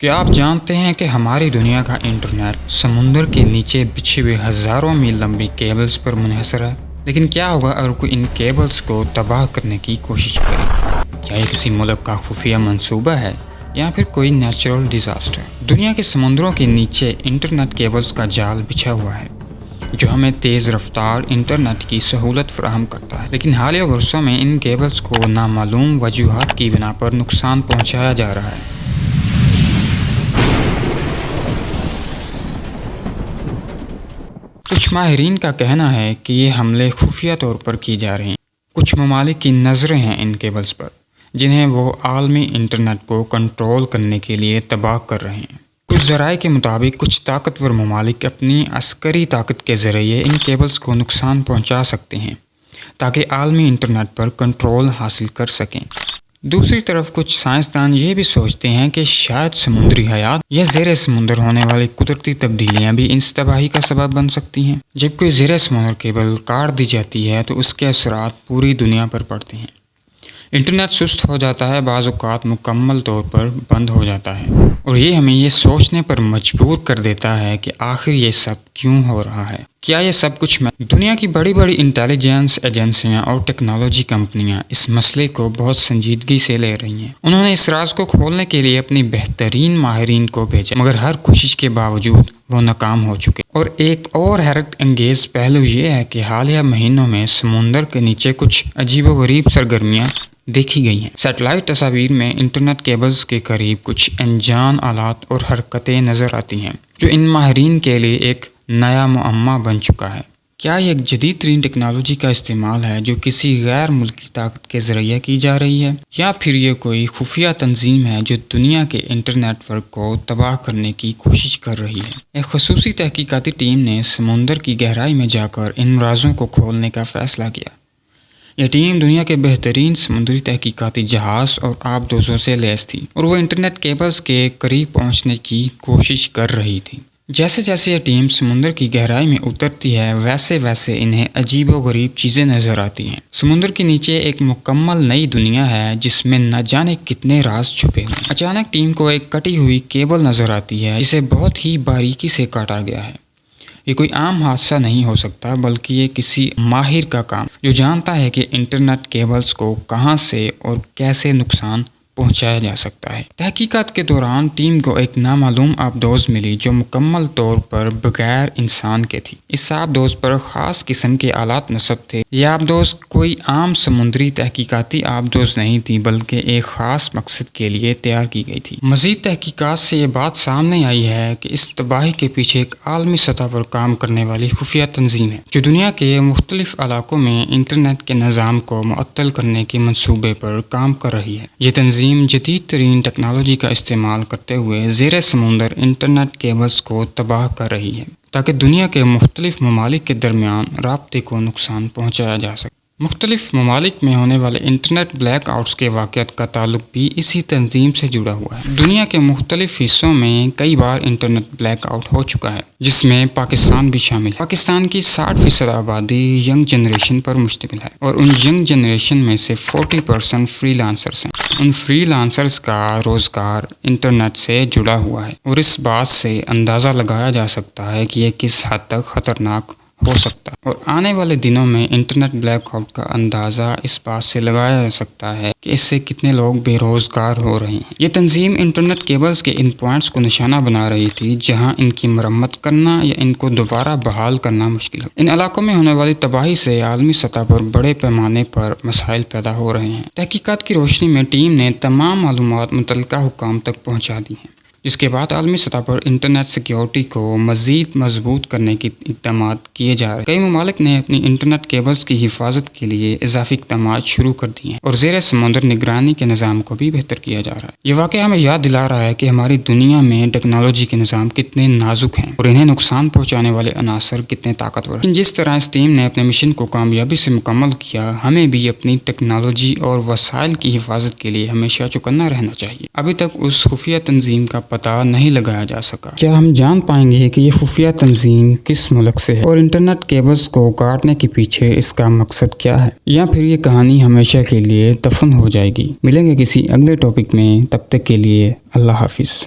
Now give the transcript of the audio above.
کیا آپ جانتے ہیں کہ ہماری دنیا کا انٹرنیٹ سمندر کے نیچے بچھے ہوئے ہزاروں میل لمبی کیبلز پر منحصر ہے؟ لیکن کیا ہوگا اگر کوئی ان کیبلز کو تباہ کرنے کی کوشش کرے؟ کیا یہ کسی ملک کا خفیہ منصوبہ ہے یا پھر کوئی نیچرل ڈیزاسٹر؟ دنیا کے سمندروں کے نیچے انٹرنیٹ کیبلز کا جال بچھا ہوا ہے جو ہمیں تیز رفتار انٹرنیٹ کی سہولت فراہم کرتا ہے، لیکن حالیہ برسوں میں ان کیبلز کو نامعلوم وجوہات کی بنا پر نقصان پہنچایا جا رہا ہے۔ کچھ ماہرین کا کہنا ہے کہ یہ حملے خفیہ طور پر کی جا رہے ہیں۔ کچھ ممالک کی نظریں ہیں ان کیبلز پر جنہیں وہ عالمی انٹرنیٹ کو کنٹرول کرنے کے لیے تباہ کر رہے ہیں۔ کچھ ذرائع کے مطابق کچھ طاقتور ممالک اپنی عسکری طاقت کے ذریعے ان کیبلز کو نقصان پہنچا سکتے ہیں تاکہ عالمی انٹرنیٹ پر کنٹرول حاصل کر سکیں۔ دوسری طرف کچھ سائنسدان یہ بھی سوچتے ہیں کہ شاید سمندری حیات یا زیر سمندر ہونے والی قدرتی تبدیلیاں بھی ان تباہی کا سبب بن سکتی ہیں۔ جب کوئی زیر سمندر کیبل کاٹ دی جاتی ہے تو اس کے اثرات پوری دنیا پر پڑتے ہیں۔ انٹرنیٹ سست ہو جاتا ہے، بعض اوقات مکمل طور پر بند ہو جاتا ہے، اور یہ ہمیں یہ سوچنے پر مجبور کر دیتا ہے کہ آخر یہ سب کیوں ہو رہا ہے؟ کیا یہ سب کچھ دنیا کی بڑی بڑی انٹیلیجنس ایجنسیاں اور ٹیکنالوجی کمپنیاں اس مسئلے کو بہت سنجیدگی سے لے رہی ہیں۔ انہوں نے اس راز کو کھولنے کے لیے اپنی بہترین ماہرین کو بھیجا، مگر ہر کوشش کے باوجود وہ ناکام ہو چکے۔ اور ایک اور حیرت انگیز پہلو یہ ہے کہ حالیہ مہینوں میں سمندر کے نیچے کچھ عجیب و غریب سرگرمیاں دیکھی گئی ہیں۔ سیٹلائٹ تصاویر میں انٹرنیٹ کیبلز کے قریب کچھ انجان آلات اور حرکتیں نظر آتی ہیں جو ان ماہرین کے لیے ایک نیا معمہ بن چکا ہے۔ کیا یہ ایک جدید ترین ٹیکنالوجی کا استعمال ہے جو کسی غیر ملکی طاقت کے ذریعے کی جا رہی ہے، یا پھر یہ کوئی خفیہ تنظیم ہے جو دنیا کے انٹرنیٹ ورک کو تباہ کرنے کی کوشش کر رہی ہے؟ ایک خصوصی تحقیقاتی ٹیم نے سمندر کی گہرائی میں جا کر ان رازوں کو کھولنے کا فیصلہ کیا۔ یہ ٹیم دنیا کے بہترین سمندری تحقیقاتی جہاز اور آبدوزوں سے لیس تھی، اور وہ انٹرنیٹ کیبلز کے قریب پہنچنے کی کوشش کر رہی تھی۔ جیسے جیسے یہ ٹیم سمندر کی گہرائی میں اترتی ہے ویسے ویسے انہیں عجیب و غریب چیزیں نظر آتی ہیں۔ سمندر کے نیچے ایک مکمل نئی دنیا ہے جس میں نہ جانے کتنے راز چھپے ہوئے ہیں۔ اچانک ٹیم کو ایک کٹی ہوئی کیبل نظر آتی ہے جسے بہت ہی باریکی سے کاٹا گیا ہے۔ یہ کوئی عام حادثہ نہیں ہو سکتا، بلکہ یہ کسی ماہر کا کام جو جانتا ہے کہ انٹرنیٹ کیبلز کو کہاں سے اور کیسے نقصان پہنچایا جا سکتا ہے۔ تحقیقات کے دوران ٹیم کو ایک نامعلوم آبدوز ملی جو مکمل طور پر بغیر انسان کے تھی۔ اس آبدوز پر خاص قسم کے آلات نصب تھے۔ یہ آبدوز کوئی عام سمندری تحقیقاتی آبدوز نہیں تھی، بلکہ ایک خاص مقصد کے لیے تیار کی گئی تھی۔ مزید تحقیقات سے یہ بات سامنے آئی ہے کہ اس تباہی کے پیچھے ایک عالمی سطح پر کام کرنے والی خفیہ تنظیم ہے جو دنیا کے مختلف علاقوں میں انٹرنیٹ کے نظام کو معطل کرنے کے منصوبے پر کام کر رہی ہے۔ یہ تنظیم جدید ترین ٹیکنالوجی کا استعمال کرتے ہوئے زیر سمندر انٹرنیٹ کیبلز کو تباہ کر رہی ہے تاکہ دنیا کے مختلف ممالک کے درمیان رابطے کو نقصان پہنچایا جا سکے۔ مختلف ممالک میں ہونے والے انٹرنیٹ بلیک آؤٹس کے واقعات کا تعلق بھی اسی تنظیم سے جڑا ہوا ہے۔ دنیا کے مختلف حصوں میں کئی بار انٹرنیٹ بلیک آؤٹ ہو چکا ہے، جس میں پاکستان بھی شامل ہے۔ پاکستان کی 60% آبادی ینگ جنریشن پر مشتمل ہے، اور ان ینگ جنریشن میں سے 40% فری لانسرز ہیں۔ ان فری لانسرز کا روزگار انٹرنیٹ سے جڑا ہوا ہے، اور اس بات سے اندازہ لگایا جا سکتا ہے کہ یہ کس حد تک خطرناک ہو سکتا ہے۔ اور آنے والے دنوں میں انٹرنیٹ بلیک آؤٹ کا اندازہ اس بات سے لگایا جا سکتا ہے کہ اس سے کتنے لوگ بے روزگار ہو رہے ہیں۔ یہ تنظیم انٹرنیٹ کیبلز کے ان پوائنٹس کو نشانہ بنا رہی تھی جہاں ان کی مرمت کرنا یا ان کو دوبارہ بحال کرنا مشکل ہے۔ ان علاقوں میں ہونے والی تباہی سے عالمی سطح پر بڑے پیمانے پر مسائل پیدا ہو رہے ہیں۔ تحقیقات کی روشنی میں ٹیم نے تمام معلومات متعلقہ حکام تک پہنچا دی ہیں، جس کے بعد عالمی سطح پر انٹرنیٹ سیکیورٹی کو مزید مضبوط کرنے کے اقدامات کیے جا رہے ہیں۔ کئی ممالک نے اپنی انٹرنیٹ کیبلز کی حفاظت کے لیے اضافی اقدامات شروع کر دیے ہیں، اور زیر سمندر نگرانی کے نظام کو بھی بہتر کیا جا رہا ہے۔ یہ واقعہ ہمیں یاد دلا رہا ہے کہ ہماری دنیا میں ٹیکنالوجی کے نظام کتنے نازک ہیں اور انہیں نقصان پہنچانے والے عناصر کتنے طاقتور ہیں۔ لیکن جس طرح اس ٹیم نے اپنے مشن کو کامیابی سے مکمل کیا، ہمیں بھی اپنی ٹیکنالوجی اور وسائل کی حفاظت کے لیے ہمیشہ چوکنا رہنا چاہیے۔ ابھی تک اس خفیہ تنظیم کا پتہ نہیں لگایا جا سکا۔ کیا ہم جان پائیں گے کہ یہ خفیہ تنظیم کس ملک سے ہے اور انٹرنیٹ کیبلز کو کاٹنے کے پیچھے اس کا مقصد کیا ہے، یا پھر یہ کہانی ہمیشہ کے لیے دفن ہو جائے گی؟ ملیں گے کسی اگلے ٹاپک میں، تب تک کے لیے اللہ حافظ۔